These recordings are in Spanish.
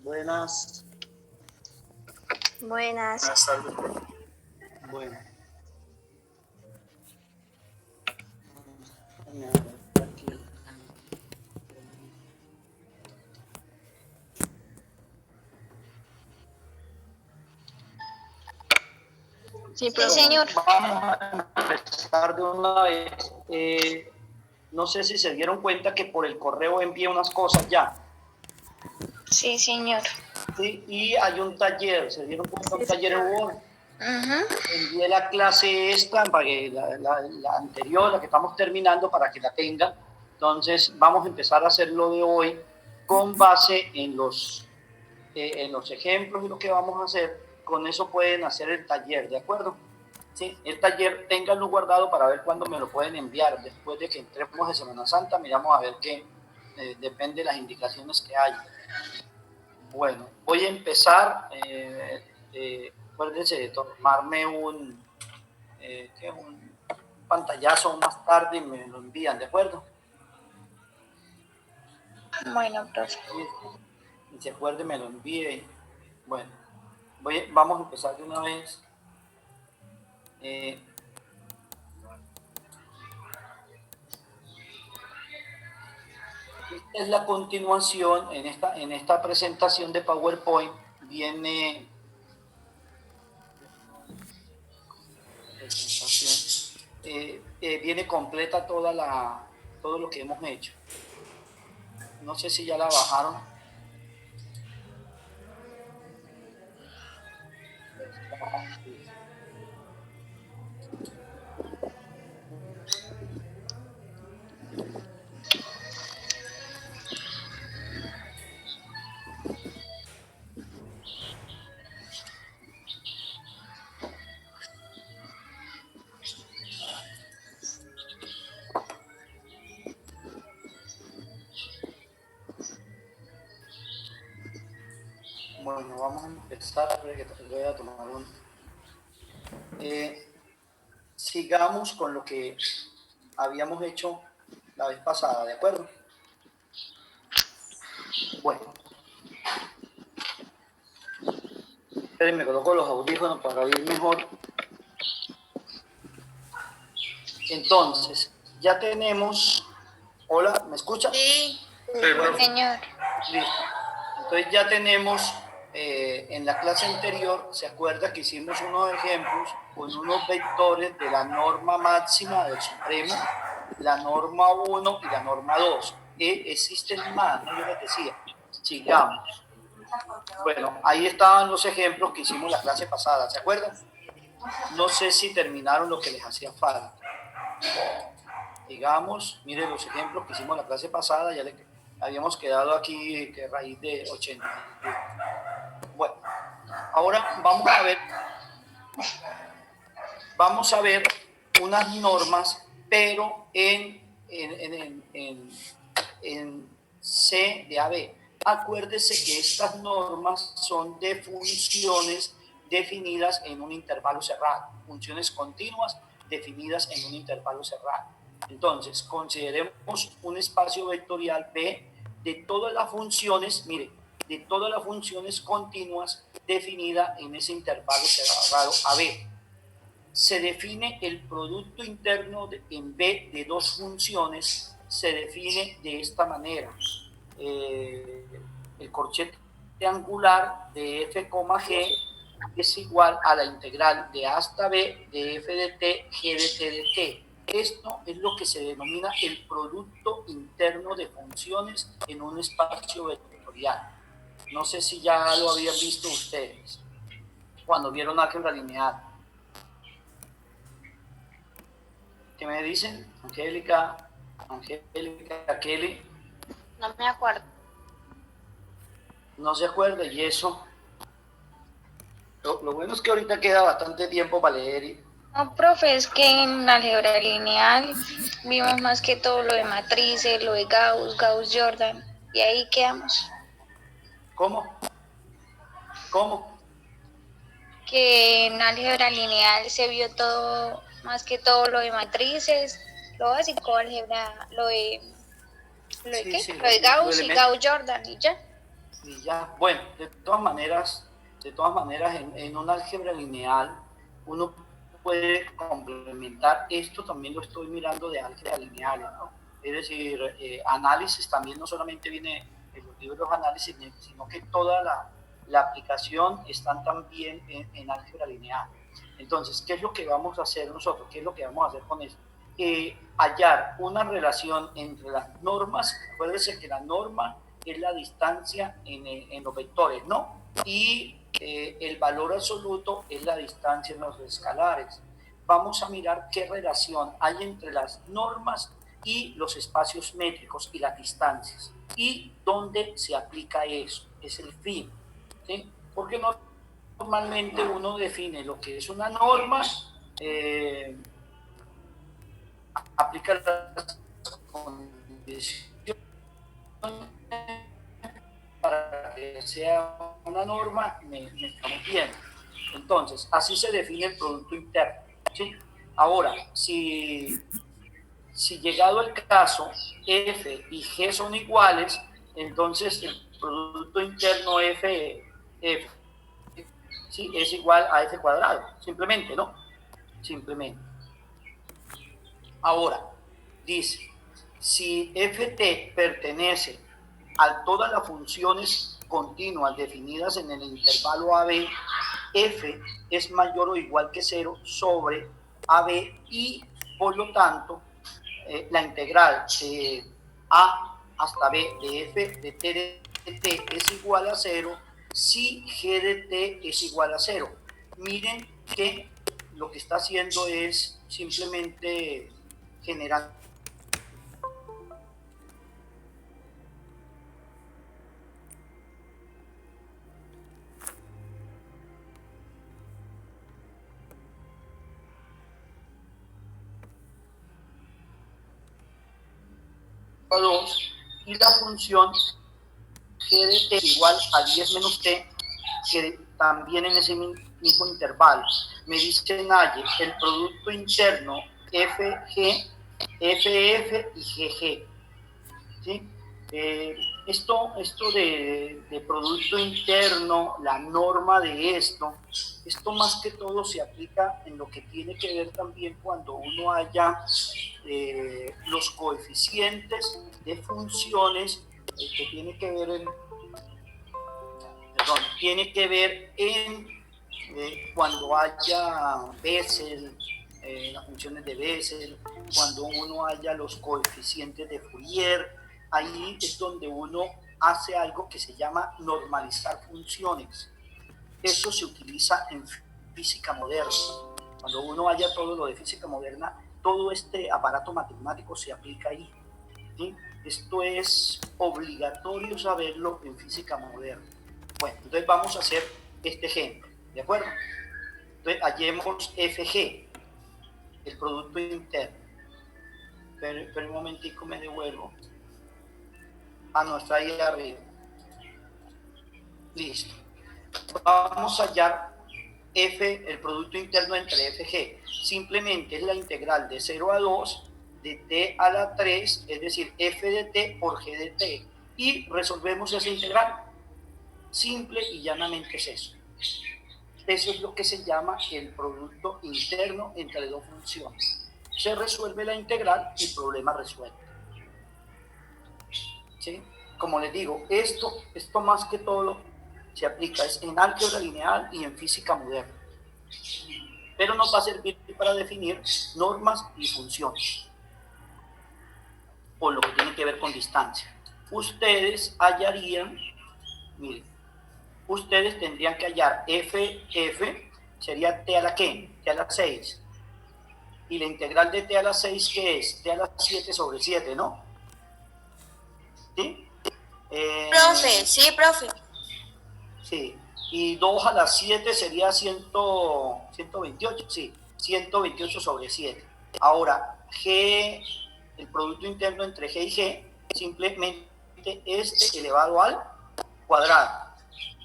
Buenas. Buenas. Buenas tardes. Bueno. Aquí. Sí, señor. Vamos a empezar de una vez. No sé si se dieron cuenta que por el correo envié unas cosas ya. Sí, señor. Sí, y hay un taller, se dieron cuenta, un taller en Word. Envié la clase esta, para que la anterior, la que estamos terminando, para que la tengan. Entonces vamos a empezar a hacer lo de hoy con base en los ejemplos y lo que vamos a hacer. Con eso pueden hacer el taller, ¿de acuerdo? Sí, el taller ténganlo guardado para ver cuándo me lo pueden enviar. Después de que entremos de Semana Santa, miramos a ver qué, depende de las indicaciones que hay. Bueno, voy a empezar. Acuérdense de tomarme un pantallazo más tarde y me lo envían, ¿de acuerdo? Bueno, profe. Y se acuerde, me lo envíe. Bueno, vamos a empezar de una vez. Esta es la continuación. En esta presentación de PowerPoint viene viene completa todo lo que hemos hecho. No sé si ya la bajaron. Bueno, vamos a empezar. Voy a tomar un... sigamos con lo que habíamos hecho la vez pasada, ¿de acuerdo? Bueno. Esperen, me coloco los audífonos para oír mejor. Entonces, ya tenemos... Hola, ¿me escucha? Sí, bueno, señor. Listo. Entonces ya tenemos, en la clase anterior, ¿se acuerda que hicimos unos ejemplos con unos vectores de la norma máxima del Supremo, la norma 1 y la norma 2? Existen más, ¿no? Yo les decía, sigamos. Bueno, ahí estaban los ejemplos que hicimos la clase pasada, ¿se acuerdan? No sé si terminaron lo que les hacía falta. Digamos, miren los ejemplos que hicimos la clase pasada, ya le habíamos quedado aquí que raíz de 80. Bueno, ahora vamos a ver unas normas, pero en C de AB. Acuérdese que estas normas son de funciones definidas en un intervalo cerrado, funciones continuas definidas en un intervalo cerrado. Entonces, consideremos un espacio vectorial B de todas las funciones, mire, de todas las funciones continuas definidas en ese intervalo cerrado AB. Se define el producto interno en B de dos funciones, se define de esta manera. El corchete angular de f, g es igual a la integral de A hasta B de f de t, g de t de t. Esto es lo que se denomina el producto interno de funciones en un espacio vectorial. No sé si ya lo habían visto ustedes cuando vieron álgebra lineal. ¿Qué me dicen? Angélica, Kelly. No me acuerdo. No se acuerda, y eso. Lo bueno es que ahorita queda bastante tiempo para leer. No, profe, es que en álgebra lineal vimos más que todo lo de matrices, lo de Gauss, Gauss-Jordan, y ahí quedamos. ¿Cómo? Que en álgebra lineal se vio todo, más que todo lo de matrices, lo básico, álgebra, lo de Sí, ¿qué? sí, Lo de Gauss y elementos. Gauss-Jordan, y ya. Y ya, bueno, de todas maneras en un álgebra lineal uno puede complementar, esto también lo estoy mirando de álgebra lineal, ¿no? Es decir, análisis también no solamente viene en los libros de análisis, sino que toda la aplicación están también en álgebra lineal. Entonces, ¿qué es lo que vamos a hacer nosotros? ¿Qué es lo que vamos a hacer con esto? Hallar una relación entre las normas. Acuérdense que la norma es la distancia en los vectores, ¿no? Y el valor absoluto es la distancia en los escalares. Vamos a mirar qué relación hay entre las normas y los espacios métricos y las distancias. Y dónde se aplica eso, es el fin, ¿sí? Porque normalmente uno define lo que es una norma, aplica las condiciones para que sea una norma, me estamos viendo. Entonces, así se define el Producto Interno, ¿sí? Ahora, si llegado el caso, F y G son iguales, entonces el Producto Interno F, ¿sí? Es igual a F cuadrado, simplemente, ¿no? Simplemente. Ahora, dice, si ft pertenece a todas las funciones continuas definidas en el intervalo AB, f es mayor o igual que 0 sobre AB y, por lo tanto, la integral de A hasta B de f de t de t es igual a 0 si g de t es igual a 0. Miren que lo que está haciendo es simplemente generar a 2 y la función g de t igual a 10 menos t, que también en ese mismo intervalo. Me dicen Naye, el producto interno FG, FF y GG. ¿Sí? Esto de producto interno, la norma de esto más que todo se aplica en lo que tiene que ver también cuando uno haya los coeficientes de funciones que tiene que ver en cuando haya Bessel, las funciones de Bessel, cuando uno haya los coeficientes de Fourier, ahí es donde uno hace algo que se llama normalizar funciones. Eso se utiliza en física moderna. Cuando uno haya todo lo de física moderna, todo este aparato matemático se aplica ahí, ¿sí? Esto es obligatorio saberlo en física moderna. Bueno, entonces vamos a hacer este ejemplo, ¿de acuerdo? Entonces hallemos FG, el producto interno. Pero un momentico, me devuelvo. No, está ahí arriba. Listo. Vamos a hallar F, el producto interno entre FG. Simplemente es la integral de 0 a 2 de t a la 3, es decir, f de t por g de t. Y resolvemos esa integral. Simple y llanamente es eso. Eso es lo que se llama el producto interno entre dos funciones. Se resuelve la integral y problema resuelto. ¿Sí? Como les digo, esto más que todo se aplica en álgebra lineal y en física moderna. Pero nos va a servir para definir normas y funciones, por lo que tiene que ver con distancia. Ustedes hallarían, miren, ustedes tendrían que hallar f, sería t a la ¿qué? T a la 6. Y la integral de t a la 6, ¿qué es? T a la 7 sobre 7, ¿no? ¿Sí? Profe, sí, profe. Sí. Y 2 a la 7 sería 128, sí. 128 sobre 7. Ahora, G, el producto interno entre G y G, simplemente este elevado al cuadrado.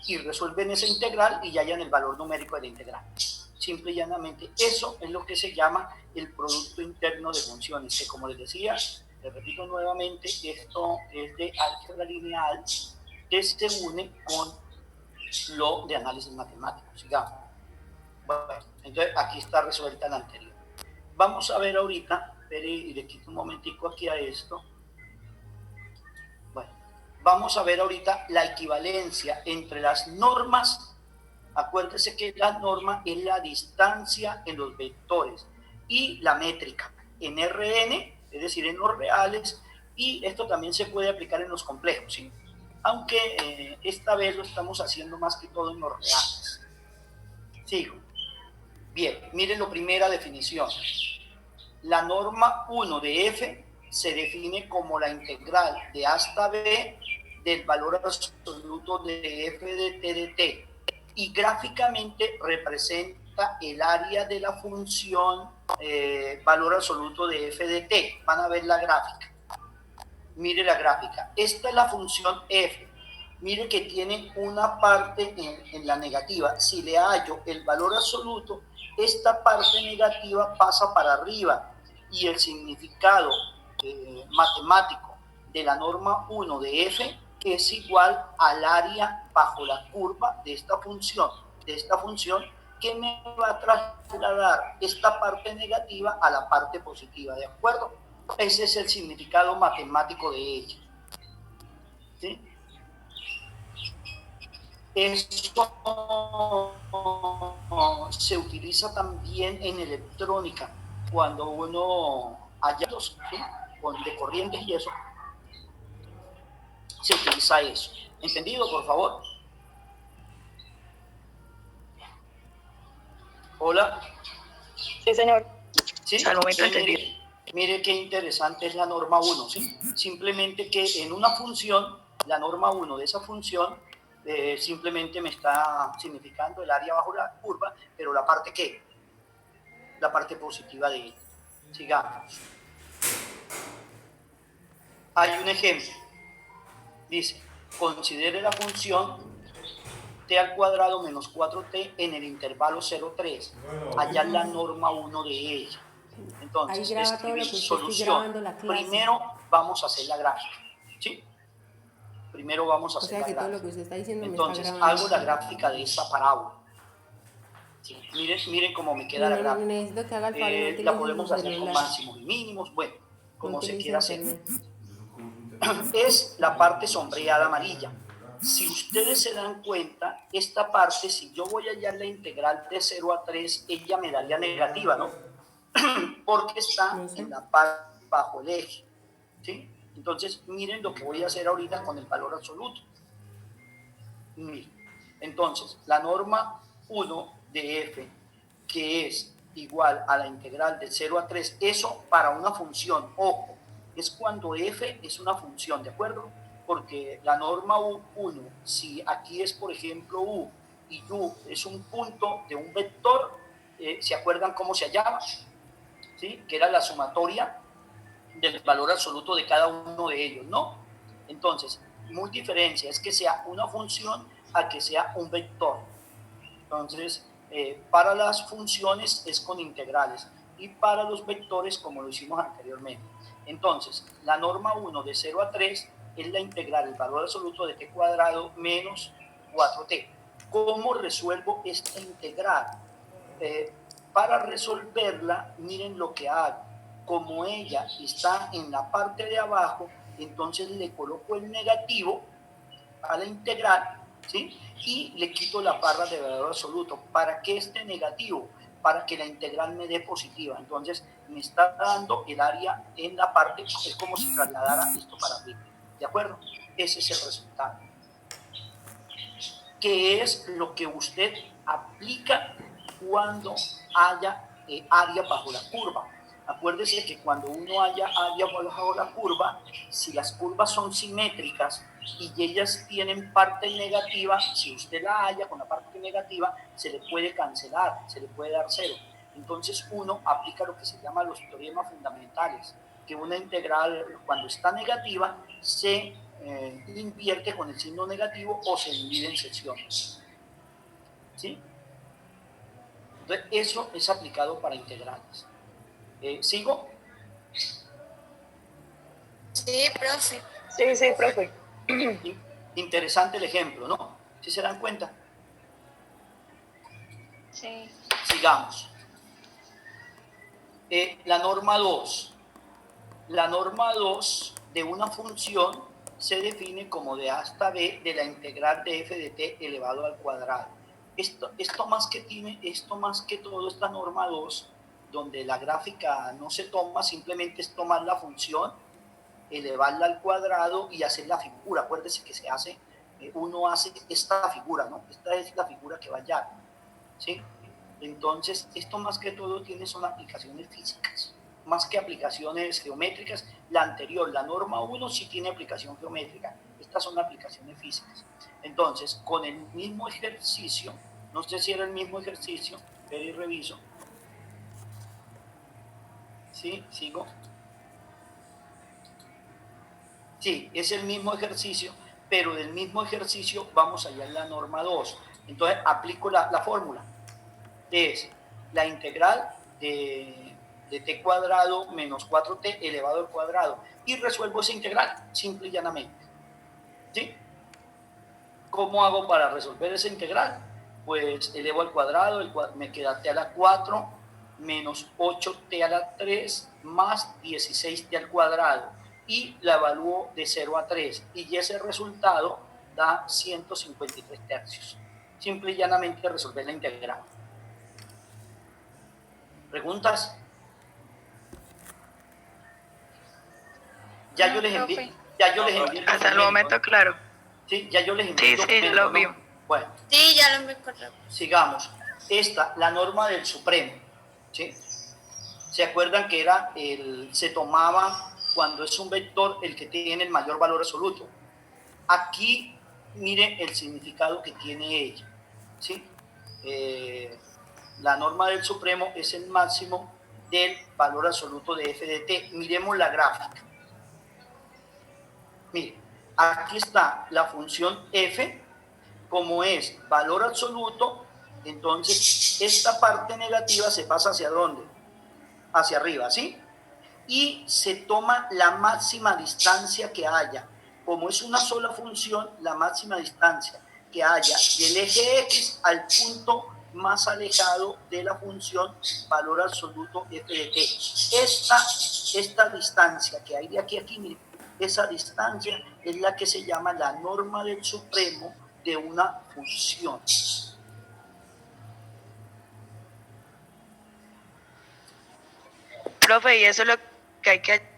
Y resuelven esa integral y ya hallan el valor numérico de la integral. Simple y llanamente, eso es lo que se llama el producto interno de funciones, que como les decía, les repito nuevamente, esto es de álgebra lineal que se une con lo de análisis matemático. Sigamos. Bueno, entonces aquí está resuelta la anterior. Vamos a ver ahorita, y le quito un momentico aquí a esto. Bueno, vamos a ver ahorita la equivalencia entre las normas. Acuérdense que la norma es la distancia en los vectores y la métrica en Rn, es decir, en los reales, y esto también se puede aplicar en los complejos, ¿sí? Aunque esta vez lo estamos haciendo más que todo en los reales. Sigo. Bien, miren la primera definición. La norma 1 de f se define como la integral de a hasta b del valor absoluto de f de t de t, y gráficamente representa el área de la función valor absoluto de f de t. Van a ver la gráfica. Mire la gráfica. Esta es la función f. Mire que tiene una parte en la negativa. Si le hallo el valor absoluto, esta parte negativa pasa para arriba, y el significado matemático de la norma 1 de f es igual al área bajo la curva de esta función, que me va a trasladar esta parte negativa a la parte positiva, ¿de acuerdo? Ese es el significado matemático de ella. ¿Sí? Esto se utiliza también en electrónica, cuando uno haya los, ¿sí?, de corrientes y eso, se utiliza eso. ¿Entendido, por favor? Hola. Sí, señor. ¿Sí? Al momento entendido. Mire qué interesante es la norma 1, ¿sí? Simplemente que en una función, la norma 1 de esa función, simplemente me está significando el área bajo la curva, pero la parte ¿qué? La parte positiva de ella. Sigamos. Hay un ejemplo. Dice, considere la función t al cuadrado menos 4t en el intervalo 0,3. Allá es la norma 1 de ella. Entonces, escribir solución. Primero vamos a hacer la gráfica, ¿sí? Primero vamos a hacer la gráfica. Todo lo que usted está diciendo. Entonces, hago la gráfica de esta parábola. Sí, miren cómo me queda la gráfica. Necesito que haga el paro, la podemos hacer con máximos y mínimos, bueno, como se quiera hacer. Es la parte sombreada amarilla. Si ustedes se dan cuenta, esta parte, si yo voy a hallar la integral de 0 a 3, ella me daría negativa, ¿no? Porque está en la parte bajo el eje, ¿sí? Entonces, miren lo que voy a hacer ahorita con el valor absoluto. Miren. Entonces, la norma 1 de f, que es igual a la integral de 0 a 3, eso para una función, ojo, es cuando f es una función, ¿de acuerdo? Porque la norma 1, si aquí es, por ejemplo, u, y u es un punto de un vector, ¿se acuerdan cómo se hallaba? ¿Sí? Que era la sumatoria del valor absoluto de cada uno de ellos, ¿no? Entonces, muy diferencia es que sea una función a que sea un vector. Entonces, para las funciones es con integrales, y para los vectores como lo hicimos anteriormente. Entonces, la norma 1 de 0 a 3 es la integral, el valor absoluto de t cuadrado menos 4t. ¿Cómo resuelvo esta integral? Para resolverla, miren lo que hago. Como ella está en la parte de abajo, entonces le coloco el negativo a la integral, ¿sí? Y le quito la barra de valor absoluto. ¿Para qué este negativo? Para que la integral me dé positiva. Entonces me está dando el área en la parte, es como si trasladara esto para arriba. ¿De acuerdo? Ese es el resultado. ¿Qué es lo que usted aplica cuando haya área bajo la curva? Acuérdese que cuando uno haya área bajo la curva, si las curvas son simétricas y ellas tienen parte negativa, si usted la halla con la parte negativa, se le puede cancelar, se le puede dar cero. Entonces uno aplica lo que se llama los teoremas fundamentales, que una integral cuando está negativa se invierte con el signo negativo o se divide en secciones. ¿Sí? Entonces, eso es aplicado para integrales. ¿Sigo? Sí, profe. Sí, profe. Interesante el ejemplo, ¿no? ¿Sí se dan cuenta? Sí. Sigamos. La norma 2. La norma 2 de una función se define como de a hasta b de la integral de f de t elevado al cuadrado. Esto más que todo, esta norma 2, donde la gráfica no se toma, simplemente es tomar la función, elevarla al cuadrado y hacer la figura. Acuérdese que uno hace esta figura, ¿no? Esta es la figura que va allá, ¿sí? Entonces, esto más que todo son aplicaciones físicas, más que aplicaciones geométricas. La anterior, la norma 1, sí tiene aplicación geométrica. Estas son aplicaciones físicas. Entonces, con el mismo ejercicio, no sé si era el mismo ejercicio, pero y reviso. ¿Sí? ¿Sigo? Sí, es el mismo ejercicio, pero del mismo ejercicio vamos allá en la norma 2. Entonces, aplico la fórmula. Es la integral de t cuadrado menos 4t elevado al cuadrado. Y resuelvo esa integral, simple y llanamente. ¿Sí? ¿Cómo hago para resolver esa integral? Pues elevo al cuadrado, me queda t a la 4 menos 8t a la 3 más 16t al cuadrado. Y la evalúo de 0 a 3. Y ese resultado da 153 tercios. Simple y llanamente resolver la integral. ¿Preguntas? Ya yo les envié el hasta el momento, claro. Sí, ya yo les envié el documento, Sí, lo vi. ¿no? Bueno. Sí, ya lo encontré. Sigamos. Esta, la norma del Supremo, ¿sí? ¿Se acuerdan que se tomaba cuando es un vector el que tiene el mayor valor absoluto? Aquí, miren el significado que tiene ella, ¿sí? La norma del Supremo es el máximo del valor absoluto de f de t. Miremos la gráfica. Miren, aquí está la función f, como es valor absoluto, entonces esta parte negativa se pasa hacia dónde? Hacia arriba, ¿sí? Y se toma la máxima distancia que haya. Como es una sola función, la máxima distancia que haya del eje X al punto más alejado de la función valor absoluto f de t. Esta distancia que hay de aquí a aquí, miren, esa distancia es la que se llama la norma del supremo de una función. Profe, y eso es lo que hay que...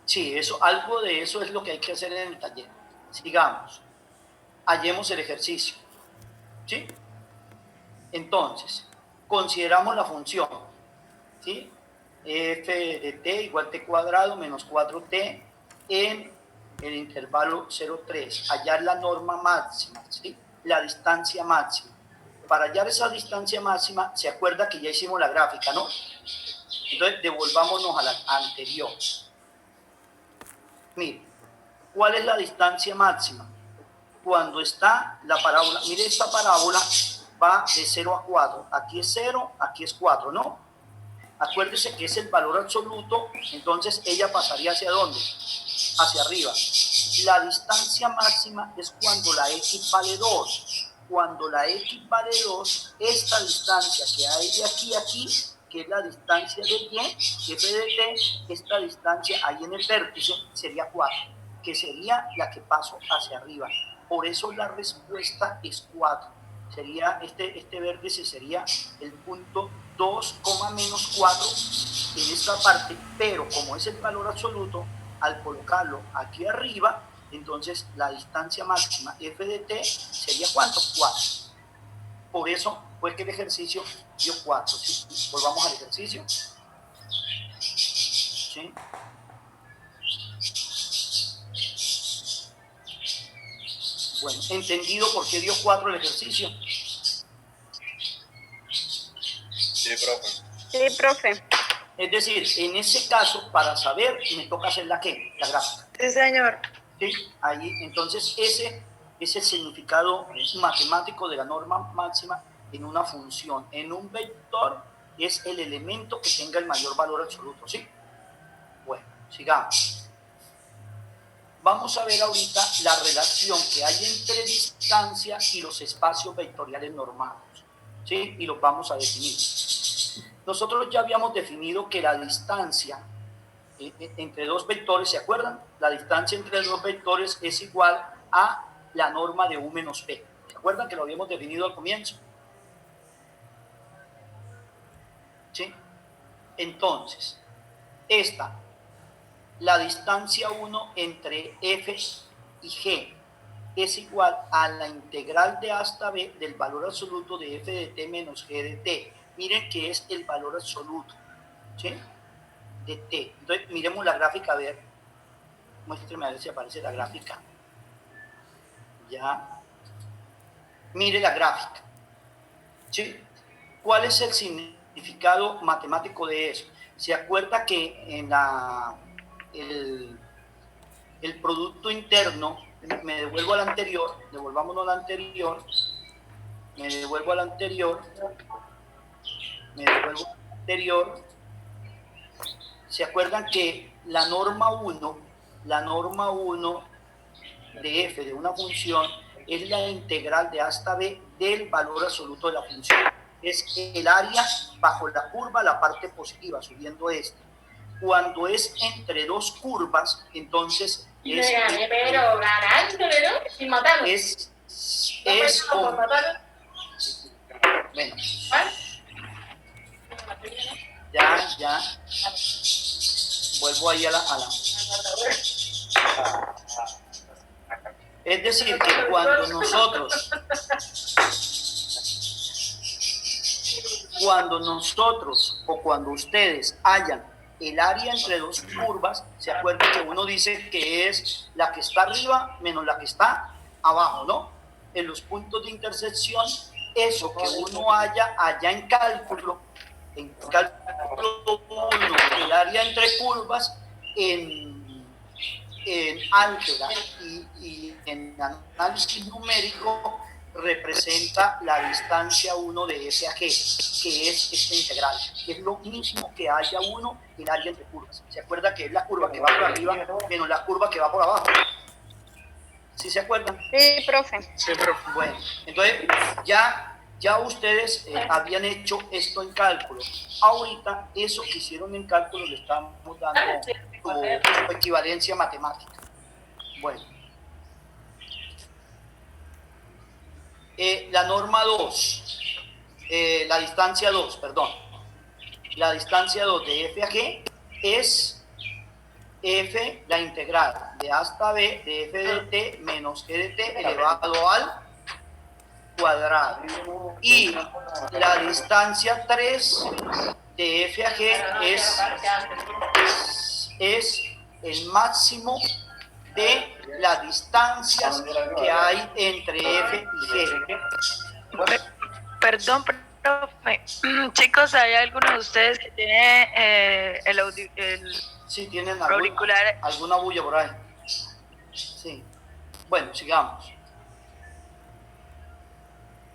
Sí, algo de eso es lo que hay que hacer en el taller. Sigamos. Hallemos el ejercicio. ¿Sí? Entonces, consideramos la función. ¿Sí? F de t igual t cuadrado menos 4t en el intervalo 0,3. Hallar la norma máxima, ¿sí? La distancia máxima. Para hallar esa distancia máxima, se acuerda que ya hicimos la gráfica, ¿no? Entonces, devolvámonos a la anterior. Mire, ¿cuál es la distancia máxima? Cuando está la parábola, mire, esta parábola va de 0 a 4. Aquí es 0, aquí es 4, ¿no? Acuérdese que es el valor absoluto, entonces ella pasaría ¿hacia dónde? Hacia arriba. La distancia máxima es cuando la x vale 2. Cuando la x vale 2, esta distancia que hay de aquí a aquí, que es la distancia de y, f de t, esta distancia ahí en el vértice sería 4, que sería la que paso hacia arriba. Por eso la respuesta es 4. Sería este vértice sería el punto 2, menos 4 en esta parte, pero como es el valor absoluto, al colocarlo aquí arriba, entonces la distancia máxima f de t sería ¿cuánto? 4. Por eso fue que el ejercicio dio 4. ¿Sí? Volvamos al ejercicio. ¿Sí? Bueno, ¿entendido por qué dio 4 el ejercicio? Sí, profe. Sí, profe. Es decir, en ese caso, para saber, me toca hacer la gráfica. Sí, señor. ¿Sí? Ahí, entonces, ese es el significado matemático de la norma máxima en una función. En un vector es el elemento que tenga el mayor valor absoluto, ¿sí? Bueno, sigamos. vamos a ver ahorita la relación que hay entre distancia y los espacios vectoriales normados, ¿sí? Y los vamos a definir. Nosotros ya habíamos definido que la distancia entre dos vectores, ¿se acuerdan? La distancia entre dos vectores es igual a la norma de U menos P. ¿Se acuerdan que lo habíamos definido al comienzo? ¿Sí? Entonces, la distancia 1 entre F y G es igual a la integral de A hasta B del valor absoluto de F de T menos G de T. Miren que es el valor absoluto, ¿sí? De T. Entonces, miremos la gráfica, a ver. Muéstrame a ver si aparece la gráfica. Ya. Mire la gráfica. ¿Sí? ¿Cuál es el significado matemático de eso? ¿Se acuerda que en el producto interno, me devuelvo al anterior, devolvámonos al anterior, me devuelvo al anterior, ¿se acuerdan que la norma 1 de f de una función es la integral de A hasta B del valor absoluto de la función? Es el área bajo la curva, la parte positiva, subiendo Cuando es entre dos curvas, entonces es bueno, ya vuelvo ahí a la es decir, que cuando nosotros o cuando ustedes hallan el área entre dos curvas, se acuerdan que uno dice que es la que está arriba menos la que está abajo, ¿no? En los puntos de intersección, eso que uno halla allá en cálculo 1, el área entre curvas, en álgebra y en análisis numérico representa la distancia 1 de F a G, que es esta integral, que es lo mismo que haya 1 el área entre curvas. ¿Se acuerda que es la curva que va por arriba menos la curva que va por abajo? ¿Sí se acuerdan? Sí, profe. Sí, profe. Bueno, entonces ya ustedes habían hecho esto en cálculo. Ahorita eso que hicieron en cálculo le estamos dando su equivalencia matemática. Bueno. La norma 2, la distancia 2, perdón. La distancia 2 de F a G es F, la integral de A hasta B de F de T menos G de T elevado al cuadrado. Y la distancia 3 de F a G es el máximo de las distancias que hay entre F y G. Perdón, profe. Chicos, ¿hay alguno de ustedes que tiene sí, tienen auricular? alguna bulla por ahí. Sí. Bueno, sigamos.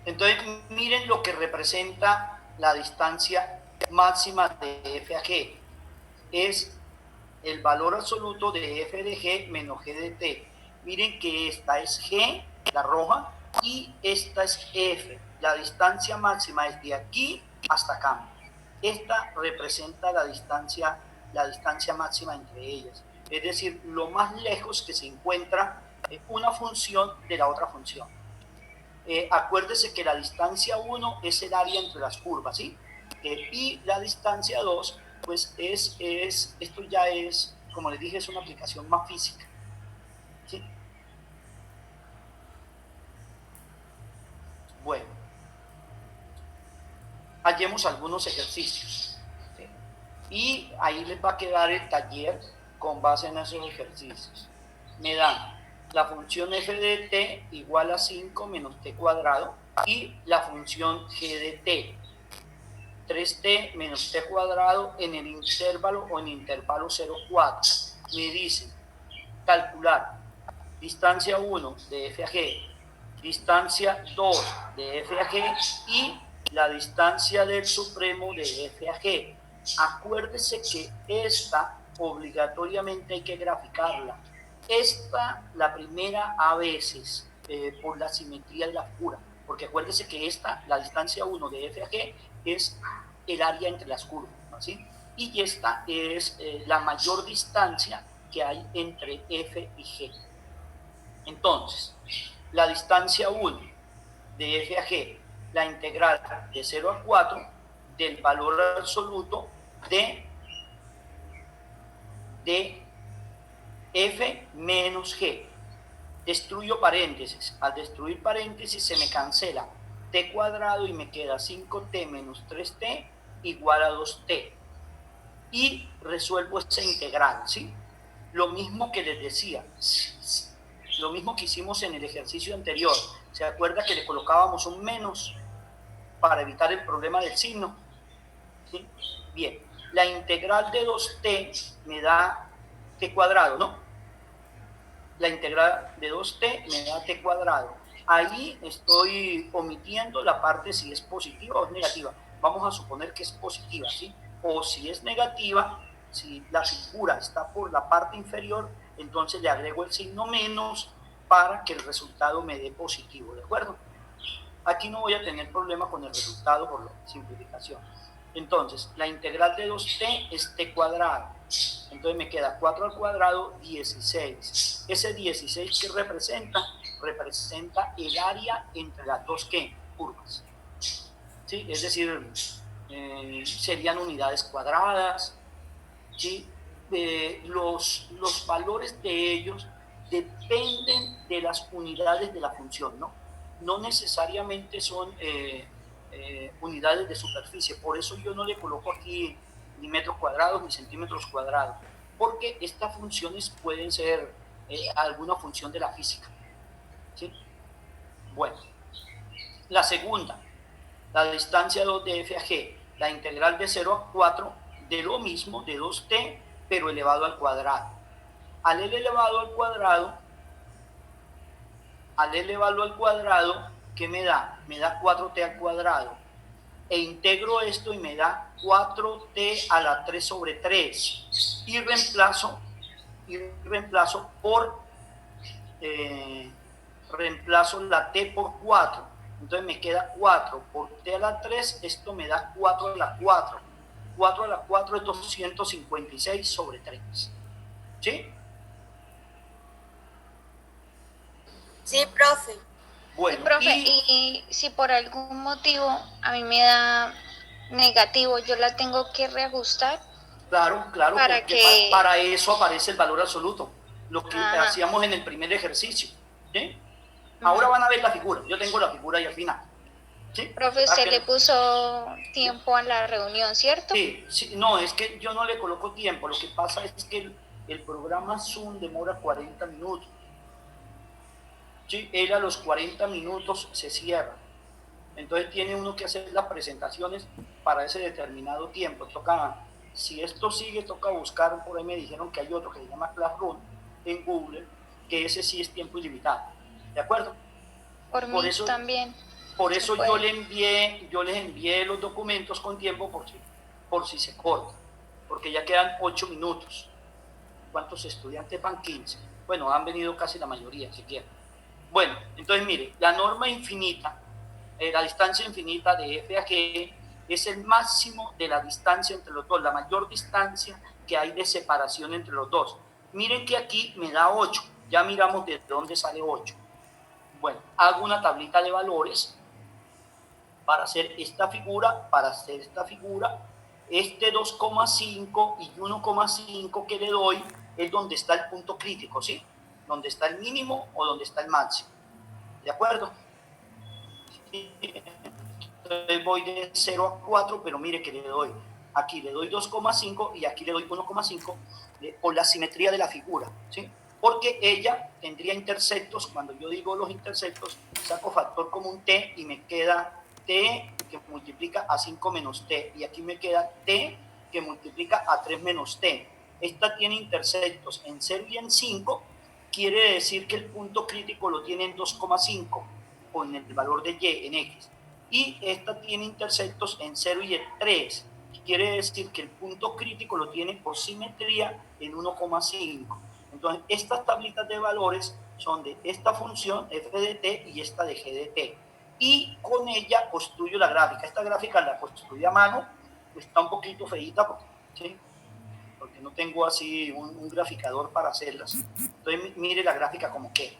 Entonces, miren lo que representa la distancia máxima de F a G. Es el valor absoluto de F de G menos G de T. Miren que esta es G, la roja, y esta es F. La distancia máxima es de aquí hasta acá. Esta representa la distancia máxima entre ellas. Es decir, lo más lejos que se encuentra una función de la otra función. Acuérdese que la distancia 1 es el área entre las curvas, ¿sí? Y la distancia 2, pues esto ya es, como les dije, es una aplicación más física, ¿sí? Bueno, hallemos algunos ejercicios, ¿sí? Y ahí les va a quedar el taller con base en esos ejercicios. Me dan la función f de t igual a 5 menos t cuadrado y la función g de t, 3t menos t cuadrado en el intervalo o en intervalo 0,4. Me dicen calcular distancia 1 de f a g, distancia 2 de f a g y la distancia del supremo de f a g. Acuérdese que esta obligatoriamente hay que graficarla. La primera a veces, por la simetría de la figura, porque acuérdense que la distancia 1 de F a G es el área entre las curvas, ¿sí? Y esta es la mayor distancia que hay entre F y G. Entonces, la distancia 1 de F a G, la integral de 0 a 4 del valor absoluto de F menos G. Destruyo paréntesis. Al destruir paréntesis se me cancela t cuadrado y me queda 5t menos 3t igual a 2t. Y resuelvo esa integral, ¿sí? Lo mismo que les decía, lo mismo que hicimos en el ejercicio anterior. ¿Se acuerda que le colocábamos un menos para evitar el problema del signo? ¿Sí? Bien, la integral de 2t me da t cuadrado, ¿no? La integral de 2t me da t cuadrado. Ahí estoy omitiendo la parte si es positiva o es negativa. Vamos a suponer que es positiva, ¿sí? O si es negativa, si la figura está por la parte inferior, entonces le agrego el signo menos para que el resultado me dé positivo, ¿de acuerdo? Aquí no voy a tener problema con el resultado por la simplificación. Entonces, la integral de 2t es t cuadrado. Entonces me queda 4 al cuadrado, 16. Ese 16 que representa el área entre las dos curvas. ¿Sí? Es decir, serían unidades cuadradas. ¿Sí? Los valores de ellos dependen de las unidades de la función, ¿no? No necesariamente son unidades de superficie. Por eso yo no le coloco aquí ni metros cuadrados ni centímetros cuadrados, porque estas funciones pueden ser alguna función de la física, ¿sí? Bueno, la segunda, la distancia 2 de f a g, la integral de 0 a 4 de lo mismo, de 2t, pero elevado al cuadrado. Al elevado al cuadrado, ¿qué me da? Me da 4t al cuadrado. E integro esto y me da 4t a la 3 sobre 3. Y reemplazo la t por 4. Entonces me queda 4 por t a la 3, esto me da 4 a la 4. 4 a la 4 es 256 sobre 3. ¿Sí? Sí, profe. Bueno, Sí, profe, y si por algún motivo a mí me da negativo, yo la tengo que reajustar. Claro, para porque que... para eso aparece el valor absoluto, lo que hacíamos en el primer ejercicio. ¿Sí? Ahora van a ver la figura, yo tengo la figura ahí al final. ¿Sí? Profe, usted le puso tiempo a la reunión, ¿cierto? Sí, no, es que yo no le coloco tiempo, lo que pasa es que el programa Zoom demora 40 minutos. ¿Sí? Él a los 40 minutos se cierra. Entonces tiene uno que hacer las presentaciones para ese determinado tiempo. Si esto sigue, toca buscar, por ahí me dijeron que hay otro que se llama Classroom en Google, que ese sí es tiempo ilimitado. ¿De acuerdo? Por mí también. Por eso yo les envié los documentos con tiempo por si se corta, porque ya quedan 8 minutos. ¿Cuántos estudiantes van? 15. Bueno, han venido casi la mayoría, si quieren. Bueno, entonces mire, la norma infinita, la distancia infinita de f a g es el máximo de la distancia entre los dos, la mayor distancia que hay de separación entre los dos. Miren que aquí me da 8, ya miramos de dónde sale 8. Bueno, hago una tablita de valores para hacer esta figura, este 2,5 y 1,5 que le doy es donde está el punto crítico, ¿sí? Donde está el mínimo o donde está el máximo. ¿De acuerdo? Entonces voy de 0 a 4, pero mire que aquí le doy 2,5 y aquí le doy 1,5 por la simetría de la figura, ¿sí? Porque ella tendría interceptos. Cuando yo digo los interceptos, saco factor común t y me queda t que multiplica a 5 menos t, y aquí me queda t que multiplica a 3 menos t. Esta tiene interceptos en 0 y en 5, quiere decir que el punto crítico lo tiene en 2,5 con el valor de y en x, y esta tiene interceptos en 0 y en 3, quiere decir que el punto crítico lo tiene por simetría en 1,5. Entonces, estas tablitas de valores son de esta función f de t y esta de g de t. Y con ella construyo la gráfica. Esta gráfica la construí a mano, está un poquito feíta, ¿sí? Porque no tengo así un graficador para hacerlas. Entonces, mire la gráfica como que.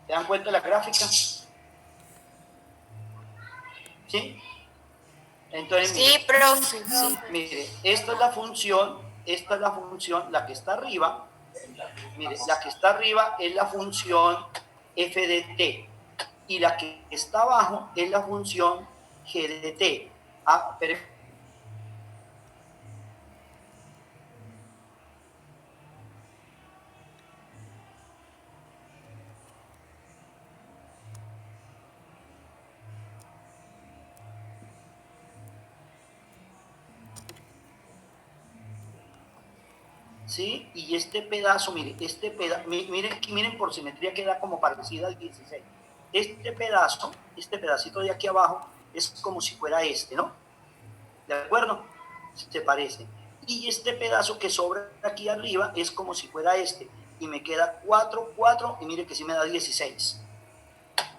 ¿Se dan cuenta de la gráfica? ¿Sí? Entonces, Sí, profe. Sí. mire, esta es la función, la que está arriba. Mire, la que está arriba es la función f de t y la que está abajo es la función g de t. Ah, pero ¿sí? Y este pedazo, mire, miren por simetría queda como parecida al 16. Este pedacito de aquí abajo es como si fuera este, ¿no? ¿De acuerdo? Se parece. Y este pedazo que sobra aquí arriba es como si fuera este. Y me queda 4, 4, y mire que sí me da 16.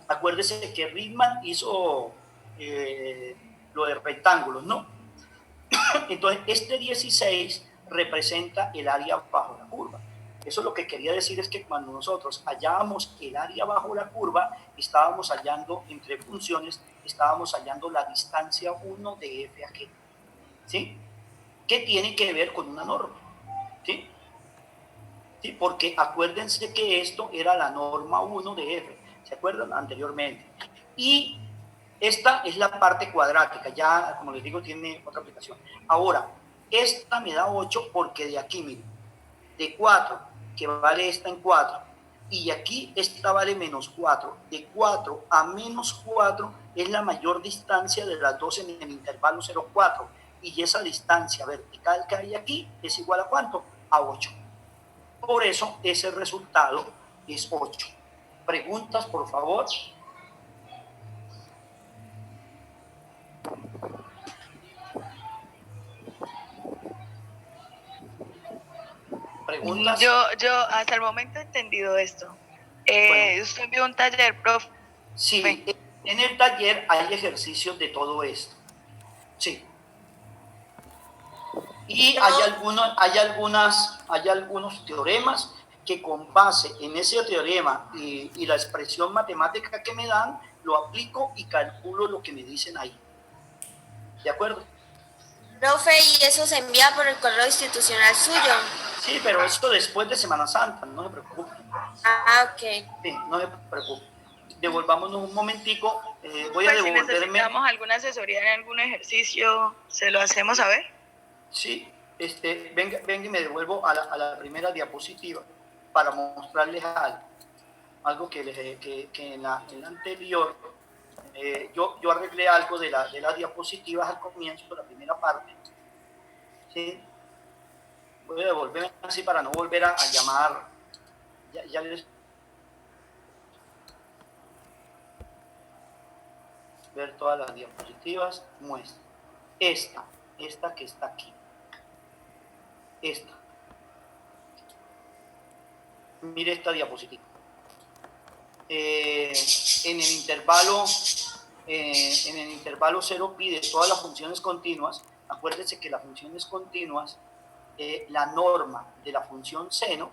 Acuérdese que Riemann hizo lo de rectángulos, ¿no? Entonces, este 16 representa el área bajo la curva. Eso lo que quería decir es que cuando nosotros hallábamos el área bajo la curva, estábamos hallando entre funciones, estábamos hallando la distancia 1 de f a g, ¿sí? Que tiene que ver con una norma, ¿sí? ¿Sí? Porque acuérdense que esto era la norma 1 de f, ¿se acuerdan anteriormente? Y esta es la parte cuadrática, ya como les digo tiene otra aplicación. Ahora, esta me da 8 porque de aquí, miren, de 4, que vale esta en 4, y aquí esta vale menos 4. De 4 a menos 4 es la mayor distancia de las dos en el intervalo 0,4. Y esa distancia vertical que hay aquí es igual a ¿cuánto? A 8. Por eso ese resultado es 8. ¿Preguntas, por favor? ¿Preguntas? Yo hasta el momento he entendido esto. Bueno. Usted vio un taller, profe. Sí, en el taller hay ejercicios de todo esto. Sí. Y hay algunos teoremas que con base en ese teorema y la expresión matemática que me dan, lo aplico y calculo lo que me dicen ahí. ¿De acuerdo? Profe, ¿y eso se envía por el correo institucional suyo? Sí, pero esto después de Semana Santa, no se preocupe. Ah, ok. Sí, no se preocupe. Devolvámonos un momentico. Voy a devolverme. Si necesitamos alguna asesoría en algún ejercicio, ¿se lo hacemos saber? Sí, venga y me devuelvo a la primera diapositiva para mostrarles algo que en la anterior yo arreglé algo de las diapositivas al comienzo de la primera parte. ¿Sí? Voy a devolverme así para no volver a llamar. Ya les ver todas las diapositivas. Muestra. Esta que está aquí. Esta. Mire esta diapositiva. En el intervalo 0 pi de todas las funciones continuas, acuérdense que las funciones continuas, la norma de la función seno,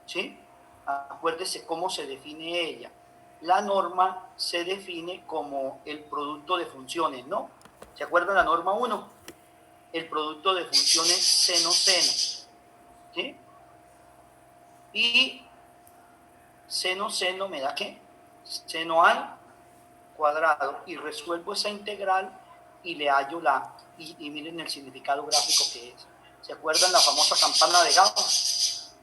¿sí? Acuérdese cómo se define ella. La norma se define como el producto de funciones, ¿no? ¿Se acuerdan la norma 1? El producto de funciones seno-seno, ¿sí? Y seno-seno me da ¿qué? Seno al cuadrado, y resuelvo esa integral y le hallo y miren el significado gráfico que es. ¿Se acuerdan la famosa campana de Gauss?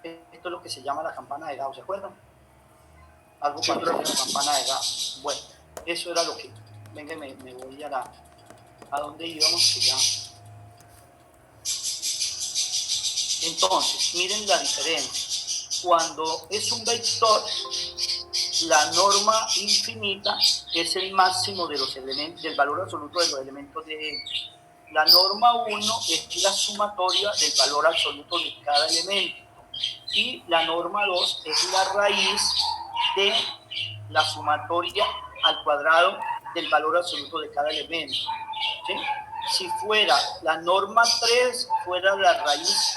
Esto es lo que se llama la campana de Gauss, ¿se acuerdan? Algo parecido a la campana de Gauss. Bueno, eso era lo que... Venga, me voy a donde íbamos, que ya... Entonces, miren la diferencia. Cuando es un vector, la norma infinita es el máximo de los elementos, del valor absoluto de los elementos de ellos. La norma 1 es la sumatoria del valor absoluto de cada elemento. Y la norma 2 es la raíz de la sumatoria al cuadrado del valor absoluto de cada elemento. ¿Sí? Si fuera la norma 3, fuera la raíz,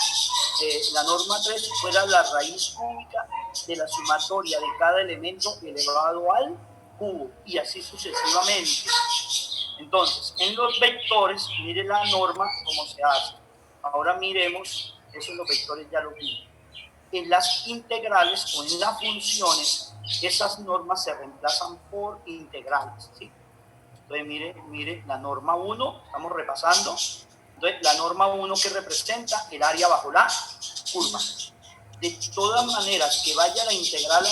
la norma 3 fuera la raíz cúbica de la sumatoria de cada elemento elevado al cubo, y así sucesivamente. Entonces, en los vectores, mire la norma cómo se hace. Ahora miremos, eso en los vectores ya lo vimos. En las integrales o en las funciones, esas normas se reemplazan por integrales, ¿sí? Entonces, mire la norma 1, estamos repasando. Entonces, la norma 1 que representa el área bajo la curva. De todas maneras, que vaya la integral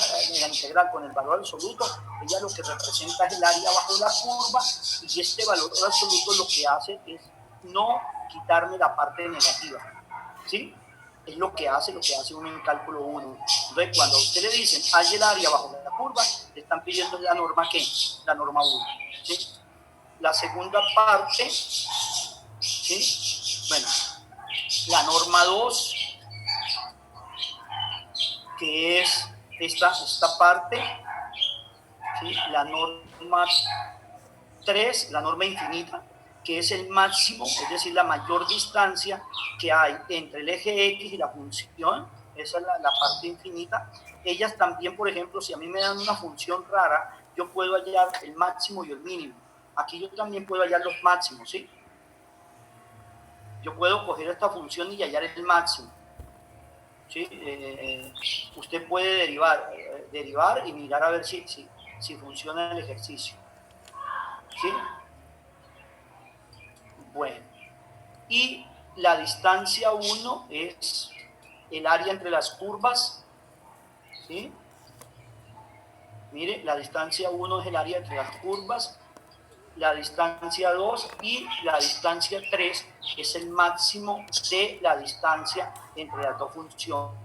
con el valor absoluto, ella lo que representa es el área bajo la curva, y este valor absoluto lo que hace es no quitarme la parte negativa, ¿sí? Es lo que hace uno en cálculo 1. Entonces, cuando a usted le dicen, hay el área bajo la curva, le están pidiendo la norma ¿qué? La norma 1, ¿sí? La segunda parte, ¿sí? Bueno, la norma 2, que es esta parte, ¿sí? La norma 3, la norma infinita, que es el máximo, es decir, la mayor distancia que hay entre el eje X y la función, esa es la parte infinita. Ellas también, por ejemplo, si a mí me dan una función rara, yo puedo hallar el máximo y el mínimo. Aquí yo también puedo hallar los máximos, ¿sí? Yo puedo coger esta función y hallar el máximo, ¿sí? Usted puede derivar y mirar a ver si funciona el ejercicio, ¿sí? Bueno, y la distancia 1 es el área entre las curvas, ¿sí? Mire, la distancia 1 es el área entre las curvas, la distancia 2 y la distancia 3 es el máximo de la distancia entre las dos funciones.